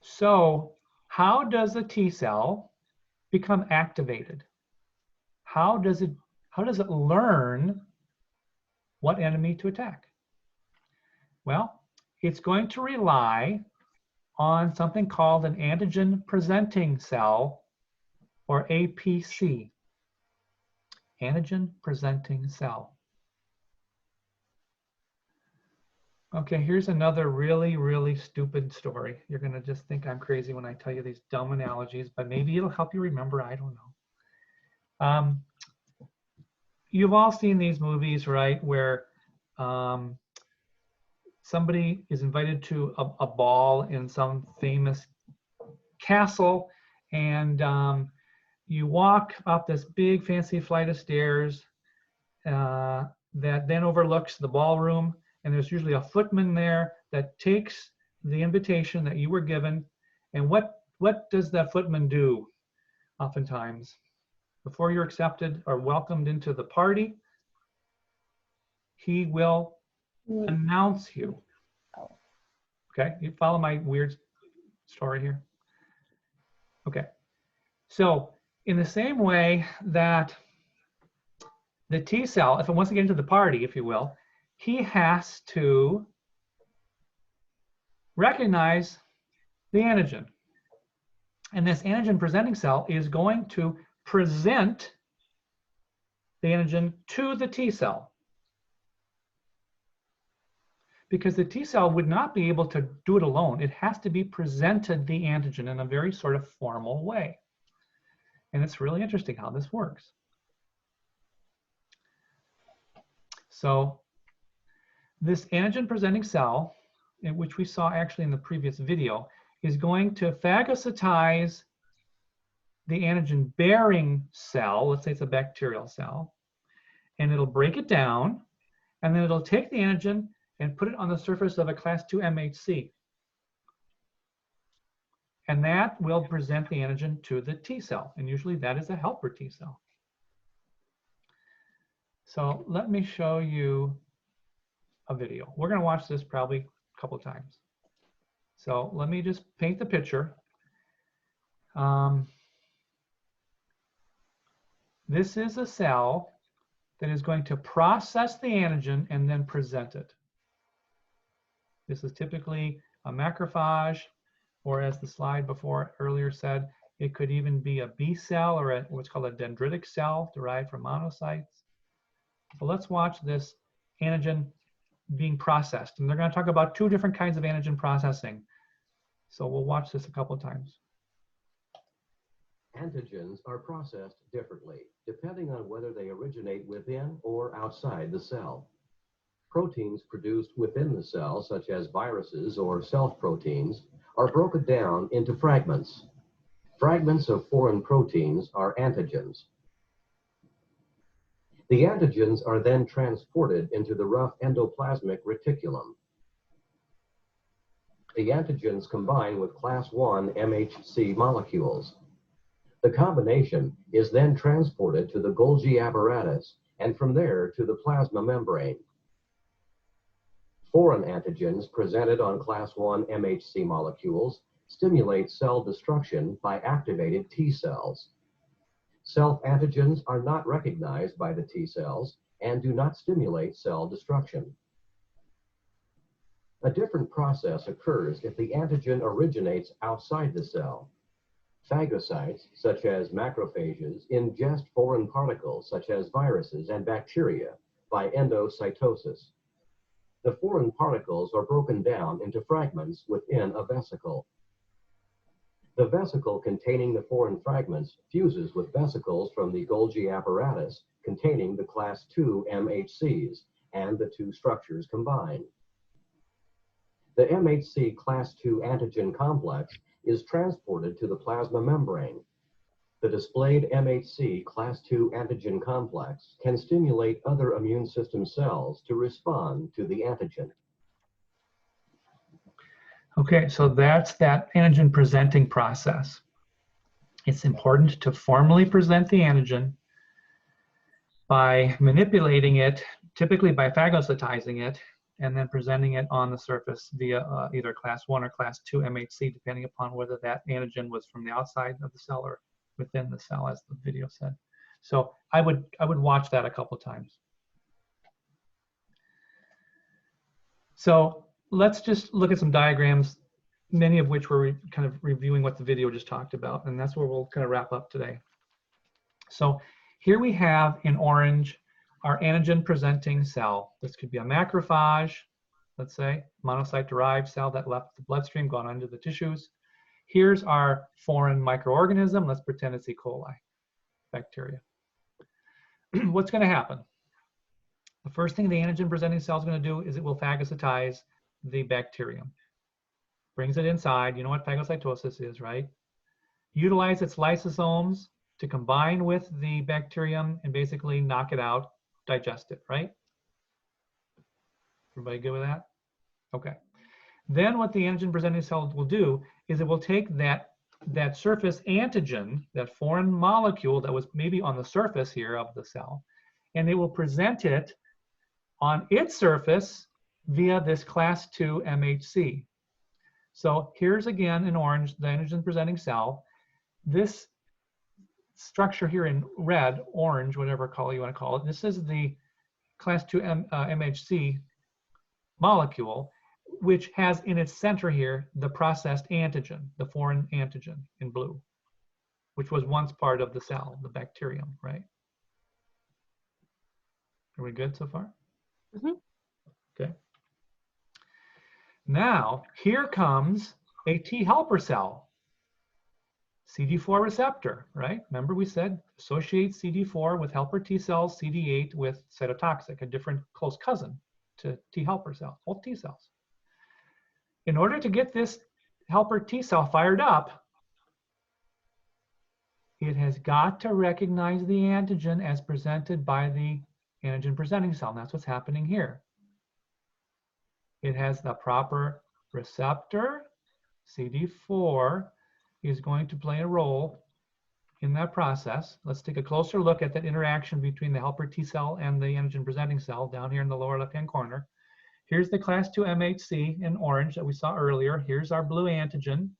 So how does a T cell become activated? How does it learn what enemy to attack? Well, it's going to rely on something called an antigen-presenting cell, or APC, antigen-presenting cell. Okay, here's another really, really stupid story. You're going to just think I'm crazy when I tell you these dumb analogies, but maybe it'll help you remember. I don't know. You've all seen these movies, right, where somebody is invited to a ball in some famous castle, and you walk up this big fancy flight of stairs that then overlooks the ballroom, and there's usually a footman there that takes the invitation that you were given. And what does that footman do oftentimes? Before you're accepted or welcomed into the party, he will announce you. Okay, you follow my weird story here? Okay, so in the same way that the T cell, if it wants to get into the party, if you will, he has to recognize the antigen. And this antigen presenting cell is going to present the antigen to the T cell, because the T cell would not be able to do it alone. It has to be presented the antigen in a very sort of formal way. And it's really interesting how this works. So this antigen presenting cell, in which we saw actually in the previous video, is going to phagocytize the antigen-bearing cell, let's say it's a bacterial cell, and it'll break it down, and then it'll take the antigen and put it on the surface of a class 2 MHC. And that will present the antigen to the T cell, and usually that is a helper T cell. So let me show you a video. We're going to watch this probably a couple times. So let me just paint the picture. This is a cell that is going to process the antigen and then present it. This is typically a macrophage, or as the slide before earlier said, it could even be a B cell or what's called a dendritic cell derived from monocytes. So let's watch this antigen being processed. And they're going to talk about 2 different kinds of antigen processing. So we'll watch this a couple of times. Antigens are processed differently, depending on whether they originate within or outside the cell. Proteins produced within the cell, such as viruses or self-proteins, are broken down into fragments. Fragments of foreign proteins are antigens. The antigens are then transported into the rough endoplasmic reticulum. The antigens combine with class 1 MHC molecules. The combination is then transported to the Golgi apparatus and from there to the plasma membrane. Foreign antigens presented on class 1 MHC molecules stimulate cell destruction by activated T cells. Self-antigens are not recognized by the T cells and do not stimulate cell destruction. A different process occurs if the antigen originates outside the cell. Phagocytes, such as macrophages, ingest foreign particles, such as viruses and bacteria, by endocytosis. The foreign particles are broken down into fragments within a vesicle. The vesicle containing the foreign fragments fuses with vesicles from the Golgi apparatus containing the class 2 MHCs, and the 2 structures combine. The MHC class 2 antigen complex is transported to the plasma membrane. The displayed MHC class 2 antigen complex can stimulate other immune system cells to respond to the antigen. Okay, so that's that antigen presenting process. It's important to formally present the antigen by manipulating it, typically by phagocytizing it, and then presenting it on the surface via either class 1 or class 2 MHC, depending upon whether that antigen was from the outside of the cell or within the cell, as the video said. So I would watch that a couple times. So let's just look at some diagrams, many of which were kind of reviewing what the video just talked about, and that's where we'll kind of wrap up today. So here we have in orange our antigen presenting cell. This could be a macrophage, let's say, monocyte derived cell that left the bloodstream, gone into the tissues. Here's our foreign microorganism. Let's pretend it's E. coli, bacteria. What's going to happen? The first thing the antigen presenting cell is going to do is it will phagocytize the bacterium. Brings it inside. You know what phagocytosis is, right? Utilize its lysosomes to combine with the bacterium and basically knock it out, digest it, right? Everybody good with that? Okay. Then what the antigen presenting cell will do is it will take that surface antigen, that foreign molecule that was maybe on the surface here of the cell, and it will present it on its surface via this class 2 MHC. So here's again in orange, the antigen presenting cell. This structure here in red, orange, whatever color you want to call it, this is the class 2 MHC molecule, which has in its center here the processed antigen, the foreign antigen in blue, which was once part of the cell, the bacterium, right? Are we good so far? Mm-hmm. Okay. Now, here comes a T helper cell, CD4 receptor, right? Remember we said associate CD4 with helper T cells, CD8 with cytotoxic, a different close cousin to T helper cell, both T cells. In order to get this helper T cell fired up, it has got to recognize the antigen as presented by the antigen-presenting cell. And that's what's happening here. It has the proper receptor. CD4 is going to play a role in that process. Let's take a closer look at that interaction between the helper T cell and the antigen-presenting cell down here in the lower left-hand corner. Here's the class 2 MHC in orange that we saw earlier. Here's our blue antigen.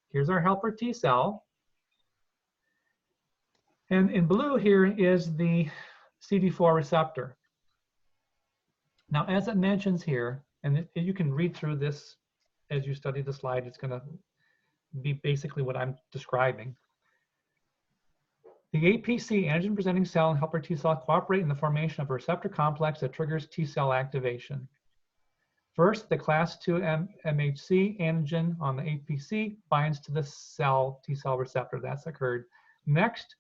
Here's our helper T cell. And in blue here is the CD4 receptor. Now, as it mentions here, and you can read through this as you study the slide, it's going to be basically what I'm describing. The APC, antigen-presenting cell, and helper T cell cooperate in the formation of a receptor complex that triggers T cell activation. First, the class 2 MHC antigen on the APC binds to the cell T cell receptor. That's occurred. Next,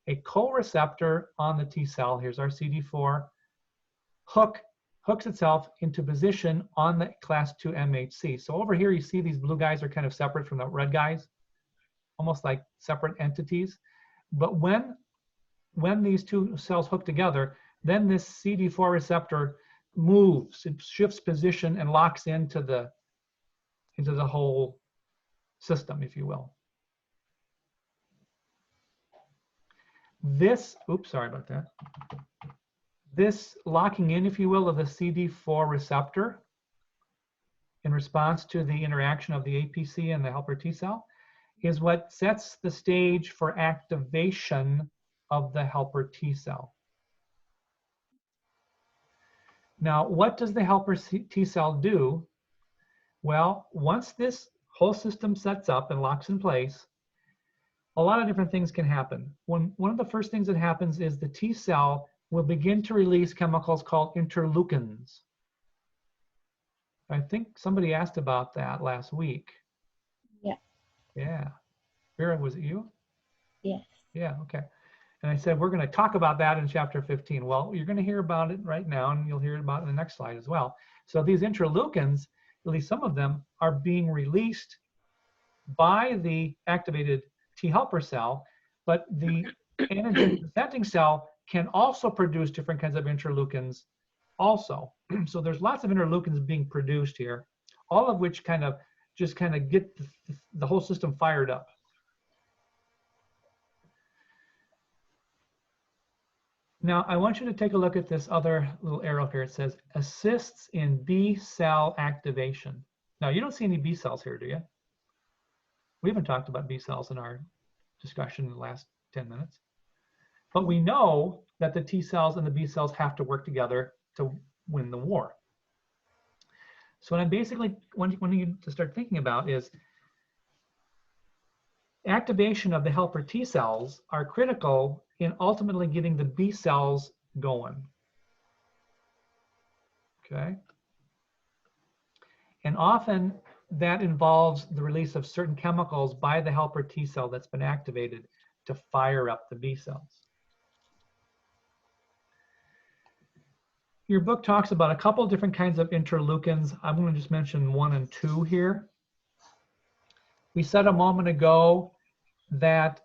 a co-receptor on the T cell, here's our CD4, hooks itself into position on the class 2 MHC. So over here, you see these blue guys are kind of separate from the red guys, almost like separate entities. But when these two cells hook together, then this CD4 receptor moves, it shifts position and locks into the whole system, if you will. This, oops, sorry about that. This locking in, if you will, of the CD4 receptor in response to the interaction of the APC and the helper T cell is what sets the stage for activation of the helper T cell. Now, what does the helper T cell do? Well, once this whole system sets up and locks in place, a lot of different things can happen. One of the first things that happens is the T cell will begin to release chemicals called interleukins. I think somebody asked about that last week. Yeah. Yeah. Vera, was it you? Yes. Yeah, okay. And I said, we're going to talk about that in chapter 15. Well, you're going to hear about it right now, and you'll hear about it in the next slide as well. So these interleukins, at least some of them, are being released by the activated T helper cell, but the antigen-presenting cell can also produce different kinds of interleukins also. So there's lots of interleukins being produced here, all of which kind of get the whole system fired up. Now, I want you to take a look at this other little arrow here. It says assists in B cell activation. Now, you don't see any B cells here, do you? We haven't talked about B cells in our discussion in the last 10 minutes. But we know that the T cells and the B cells have to work together to win the war. So what I'm basically wanting you to start thinking about is activation of the helper T cells are critical in ultimately getting the B cells going. Okay? And often that involves the release of certain chemicals by the helper T cell that's been activated to fire up the B cells. Your book talks about a couple different kinds of interleukins. I'm going to just mention 1 and 2 here. We said a moment ago that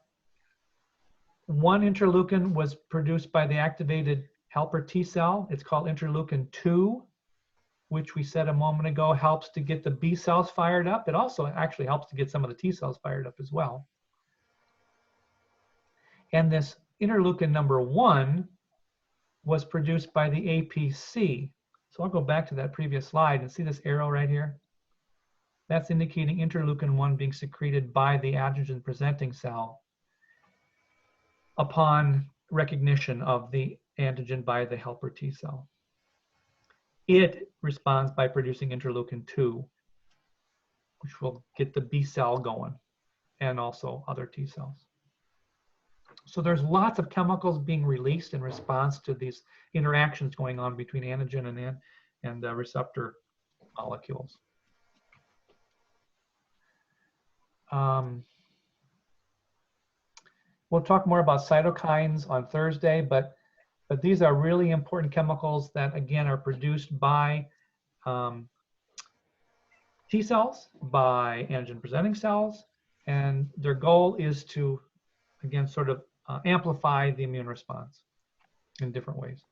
one interleukin was produced by the activated helper T cell. It's called interleukin 2, which we said a moment ago helps to get the B cells fired up. It also actually helps to get some of the T cells fired up as well. And this interleukin number 1 was produced by the APC. So I'll go back to that previous slide and see this arrow right here. That's indicating interleukin 1 being secreted by the antigen-presenting cell upon recognition of the antigen by the helper T cell. It responds by producing interleukin 2, which will get the B cell going, and also other T cells. So there's lots of chemicals being released in response to these interactions going on between antigen and receptor molecules. We'll talk more about cytokines on Thursday, but these are really important chemicals that, again, are produced by T cells, by antigen-presenting cells, and their goal is to again, sort of amplify the immune response in different ways.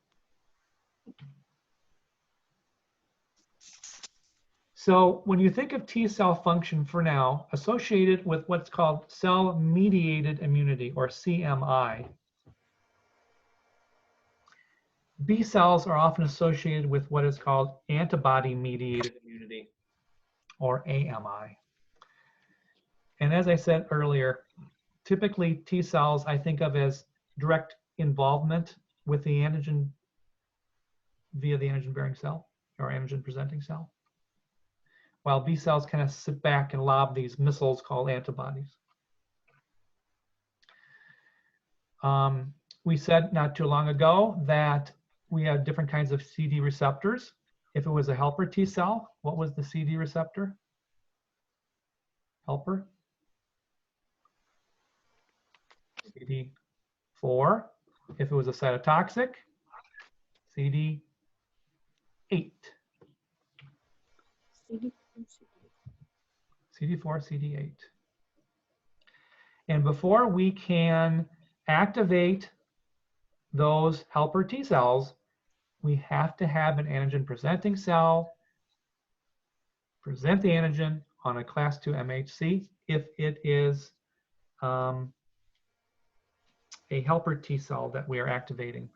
So when you think of T cell function for now, associated with what's called cell-mediated immunity, or CMI, B cells are often associated with what is called antibody-mediated immunity, or AMI. And as I said earlier, typically T cells I think of as direct involvement with the antigen via the antigen-bearing cell or antigen-presenting cell, while B cells kind of sit back and lob these missiles called antibodies. We said not too long ago that we have different kinds of CD receptors. If it was a helper T cell, what was the CD receptor? Helper? CD4. If it was a cytotoxic, CD8. CD4, CD8. And before we can activate those helper T cells, we have to have an antigen presenting cell present the antigen on a class 2 MHC if it is a helper T cell that we are activating.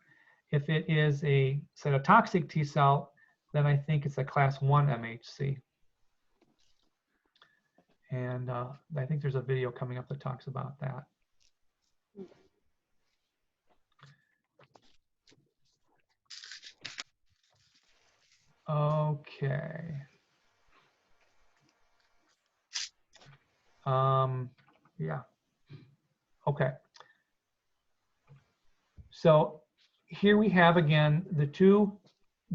If it is a cytotoxic T cell, then I think it's a class 1 MHC. And I think there's a video coming up that talks about that. Okay. Yeah. Okay. So here we have again the two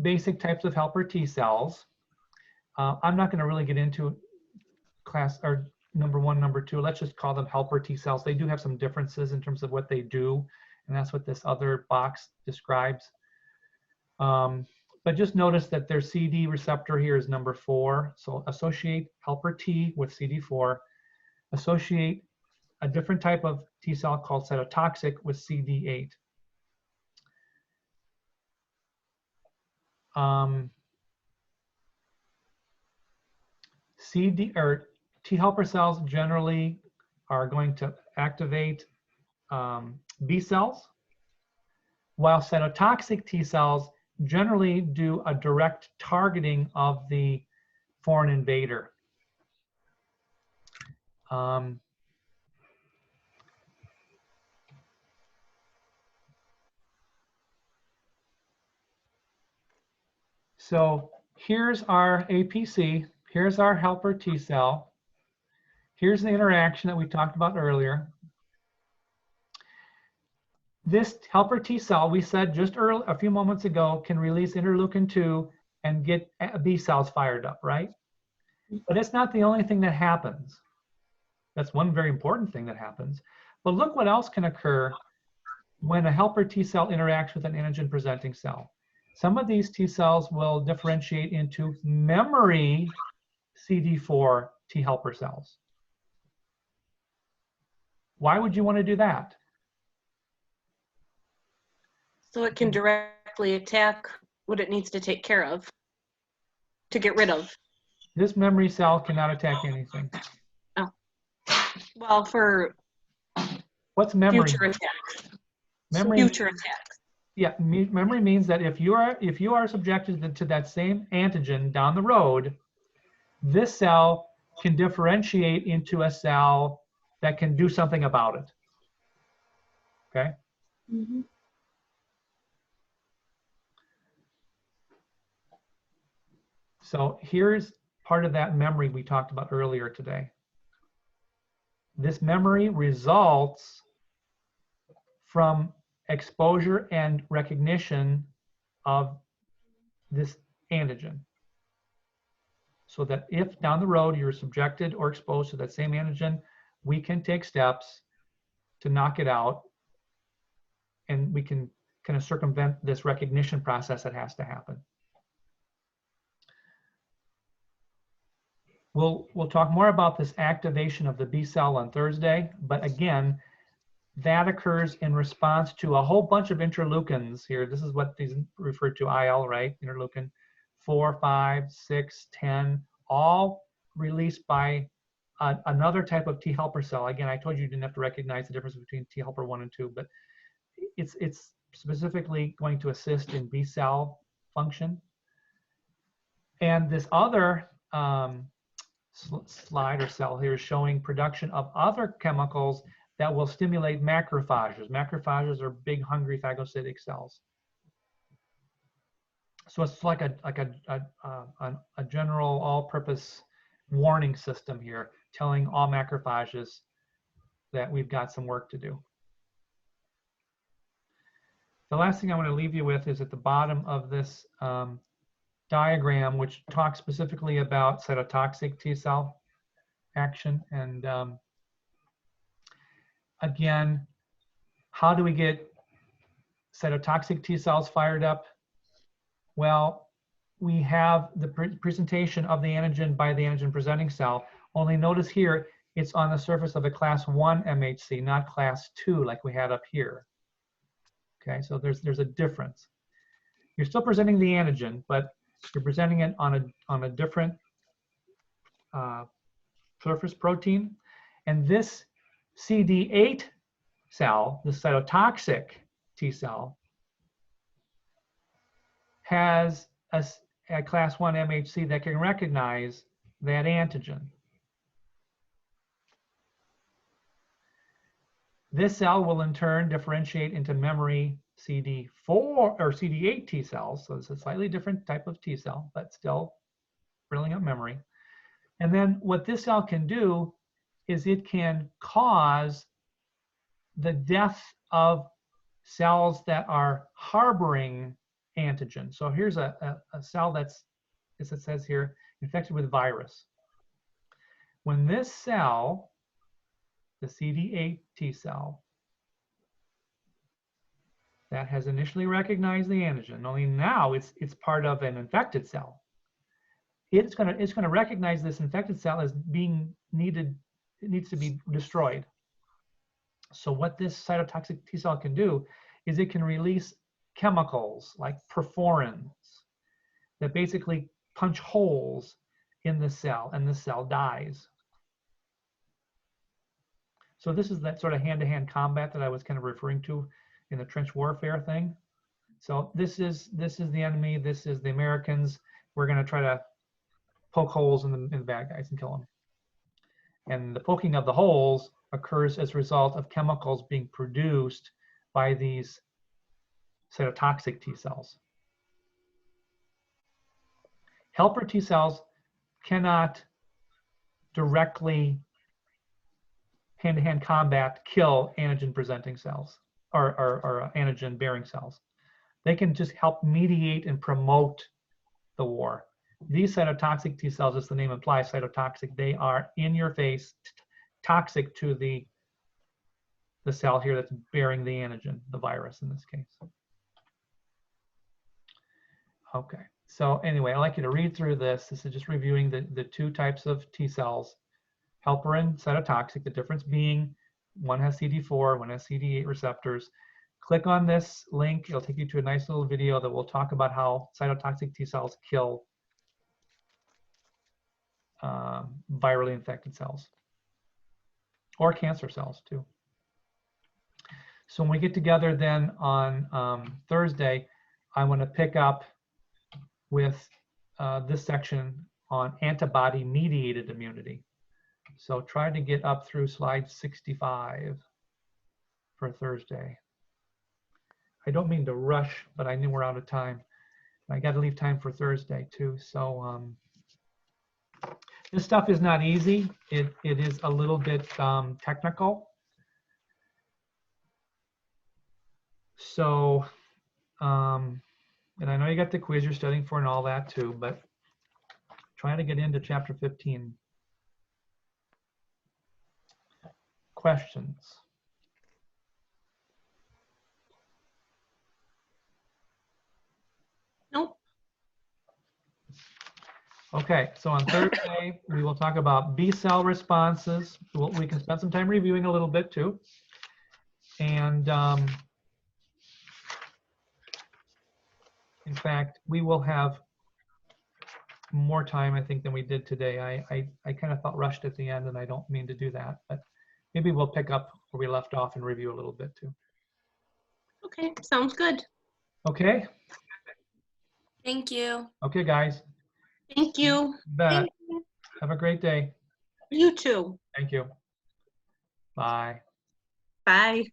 basic types of helper T cells. I'm not going to really get into class or number 1, number 2. Let's just call them helper T cells. They do have some differences in terms of what they do, and that's what this other box describes. But just notice that their CD receptor here is number 4. So associate helper T with CD4. Associate a different type of T cell called cytotoxic with CD8. CD or T helper cells generally are going to activate B cells, while cytotoxic T cells generally do a direct targeting of the foreign invader. So here's our APC, here's our helper T cell, here's the interaction that we talked about earlier. This helper T cell, we said just a few moments ago, can release interleukin-2 and get B cells fired up, right? But it's not the only thing that happens. That's one very important thing that happens. But look what else can occur when a helper T cell interacts with an antigen-presenting cell. Some of these T cells will differentiate into memory CD4 T helper cells. Why would you want to do that? So it can directly attack what it needs to take care of, to get rid of. This memory cell cannot attack anything. Oh. Well, for what's memory? future attacks. Memory. Future attacks. Yeah, memory means that if you are subjected to that same antigen down the road, this cell can differentiate into a cell that can do something about it. Okay? Mm-hmm. So here's part of that memory we talked about earlier today. This memory results from exposure and recognition of this antigen. So that if down the road you're subjected or exposed to that same antigen, we can take steps to knock it out, and we can kind of circumvent this recognition process that has to happen. We'll talk more about this activation of the B cell on Thursday, but again, that occurs in response to a whole bunch of interleukins here. This is what these refer to IL, right? Interleukin 4, 5, 6, 10, all released by another type of T helper cell. Again, I told you didn't have to recognize the difference between T helper 1 and 2, but it's specifically going to assist in B cell function. And this other slide or cell here is showing production of other chemicals that will stimulate macrophages. Macrophages are big, hungry phagocytic cells. So it's like a general all-purpose warning system here, telling all macrophages that we've got some work to do. The last thing I want to leave you with is at the bottom of this diagram, which talks specifically about cytotoxic T cell action. And again, how do we get cytotoxic T cells fired up? Well, we have the presentation of the antigen by the antigen-presenting cell. Only notice here, it's on the surface of a class 1 MHC, not class 2 like we had up here. Okay, so there's a difference. You're still presenting the antigen, but you're presenting it on a different surface protein. And this CD8 cell, the cytotoxic T cell, has a class 1 MHC that can recognize that antigen. This cell will in turn differentiate into memory CD4 or CD8 T cells. So it's a slightly different type of T cell, but still filling up memory. And then what this cell can do is it can cause the death of cells that are harboring antigen. So here's a cell that's, as it says here, infected with virus. When this cell, the CD8 T cell, that has initially recognized the antigen, only now it's part of an infected cell. It's gonna recognize this infected cell as being needed. It needs to be destroyed. So what this cytotoxic T cell can do is it can release chemicals like perforins that basically punch holes in the cell, and the cell dies. So this is that sort of hand-to-hand combat that I was kind of referring to in the trench warfare thing. So this is the enemy. This is the Americans. We're going to try to poke holes in the bad guys and kill them. And the poking of the holes occurs as a result of chemicals being produced by these cytotoxic T cells. Helper T cells cannot directly hand-to-hand combat kill antigen-presenting cells or antigen-bearing cells. They can just help mediate and promote the war. These cytotoxic T cells, as the name implies, cytotoxic, they are in your face, toxic to the cell here that's bearing the antigen, the virus in this case. Okay, so anyway, I'd like you to read through this. This is just reviewing the two types of T cells, helper and cytotoxic, the difference being one has CD4, one has CD8 receptors. Click on this link. It'll take you to a nice little video that will talk about how cytotoxic T cells kill virally infected cells or cancer cells too. So when we get together then on Thursday, I want to pick up with this section on antibody-mediated immunity. So try to get up through slide 65 for Thursday. I don't mean to rush, but I knew we're out of time. I got to leave time for Thursday too. So this stuff is not easy. It is a little bit technical. So, and I know you got the quiz you're studying for and all that too, but trying to get into chapter 15. Questions? Nope. Okay, so on Thursday, we will talk about B cell responses. We can spend some time reviewing a little bit too. And in fact, we will have more time, I think, than we did today. I kind of felt rushed at the end, and I don't mean to do that, but maybe we'll pick up where we left off and review a little bit too. Okay, sounds good. Okay. Thank you. Okay, guys. Thank you. Bet. Thank you. Have a great day. You too. Thank you. Bye. Bye.